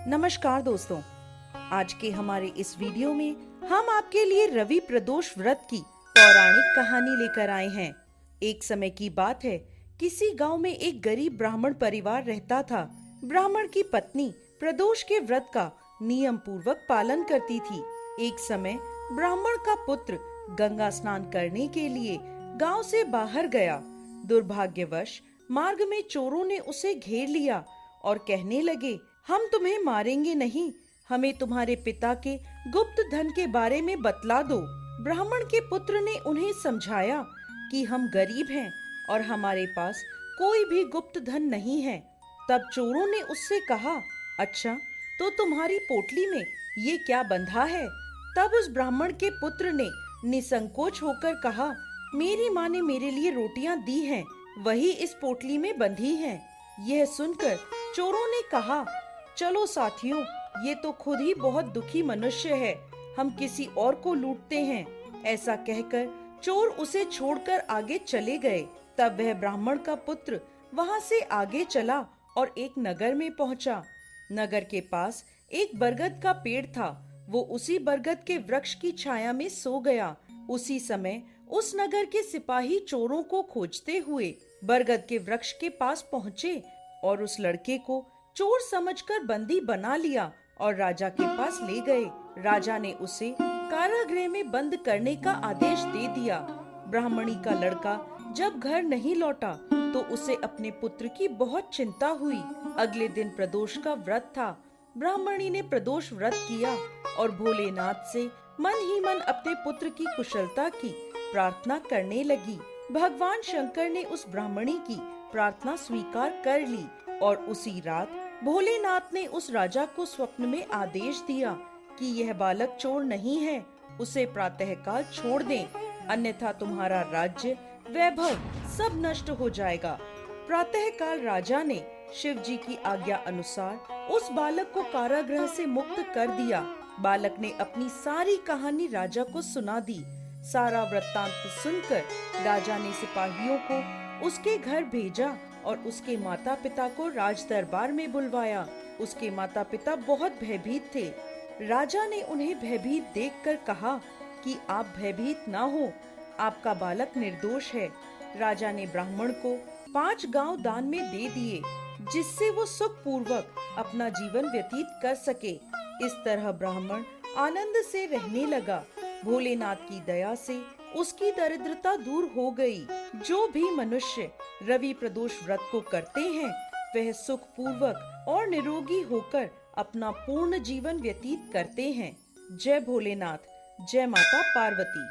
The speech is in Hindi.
नमस्कार दोस्तों, आज के हमारे इस वीडियो में हम आपके लिए रवि प्रदोष व्रत की पौराणिक कहानी लेकर आए हैं। एक समय की बात है, किसी गांव में एक गरीब ब्राह्मण परिवार रहता था। ब्राह्मण की पत्नी प्रदोष के व्रत का नियम पूर्वक पालन करती थी। एक समय ब्राह्मण का पुत्र गंगा स्नान करने के लिए गांव से बाहर गया। दुर्भाग्यवश मार्ग में चोरों ने उसे घेर लिया और कहने लगे, हम तुम्हें मारेंगे नहीं, हमें तुम्हारे पिता के गुप्त धन के बारे में बतला दो। ब्राह्मण के पुत्र ने उन्हें समझाया कि हम गरीब हैं और हमारे पास कोई भी गुप्त धन नहीं है। तब चोरों ने उससे कहा, अच्छा, तो तुम्हारी पोटली में ये क्या बंधा है? तब उस ब्राह्मण के पुत्र ने निसंकोच होकर कहा, मेरी माँ ने मेरे लिए रोटियां दी हैं, वही इस पोटली में बंधी हैं। यह सुनकर चोरों ने कहा, चलो साथियों, ये तो खुद ही बहुत दुखी मनुष्य है, हम किसी और को लूटते हैं। ऐसा कहकर चोर उसे छोड़कर आगे चले गए। तब वह ब्राह्मण का पुत्र वहां से आगे चला और एक नगर में पहुंचा। नगर के पास एक बरगद का पेड़ था। वो उसी बरगद के वृक्ष की छाया में सो गया। उसी समय उस नगर के सिपाही चोरों को खोजते हुए बरगद के वृक्ष के पास पहुँचे और उस लड़के को चोर समझकर बंदी बना लिया और राजा के पास ले गए। राजा ने उसे कारागृह में बंद करने का आदेश दे दिया। ब्राह्मणी का लड़का जब घर नहीं लौटा तो उसे अपने पुत्र की बहुत चिंता हुई। अगले दिन प्रदोष का व्रत था। ब्राह्मणी ने प्रदोष व्रत किया और भोलेनाथ से मन ही मन अपने पुत्र की कुशलता की प्रार्थना करने लगी। भगवान शंकर ने उस ब्राह्मणी की प्रार्थना स्वीकार कर ली और उसी रात भोलेनाथ ने उस राजा को स्वप्न में आदेश दिया कि यह बालक चोर नहीं है, उसे प्रातःकाल छोड़ दें, अन्यथा तुम्हारा राज्य वैभव सब नष्ट हो जाएगा। प्रातःकाल राजा ने शिव जी की आज्ञा अनुसार उस बालक को कारागृह से मुक्त कर दिया। बालक ने अपनी सारी कहानी राजा को सुना दी। सारा वृत्तांत सुनकर राजा ने सिपाहियों को उसके घर भेजा और उसके माता पिता को राज दरबार में बुलवाया। उसके माता पिता बहुत भयभीत थे। राजा ने उन्हें भयभीत देखकर कहा कि आप भयभीत ना हो, आपका बालक निर्दोष है। राजा ने ब्राह्मण को 5 गांव दान में दे दिए, जिससे वो सुख पूर्वक अपना जीवन व्यतीत कर सके। इस तरह ब्राह्मण आनंद से रहने लगा। भोलेनाथ की दया से उसकी दरिद्रता दूर हो गई। जो भी मनुष्य रवि प्रदोष व्रत को करते हैं, वह सुख पूर्वक और निरोगी होकर अपना पूर्ण जीवन व्यतीत करते हैं। जय भोलेनाथ, जय माता पार्वती।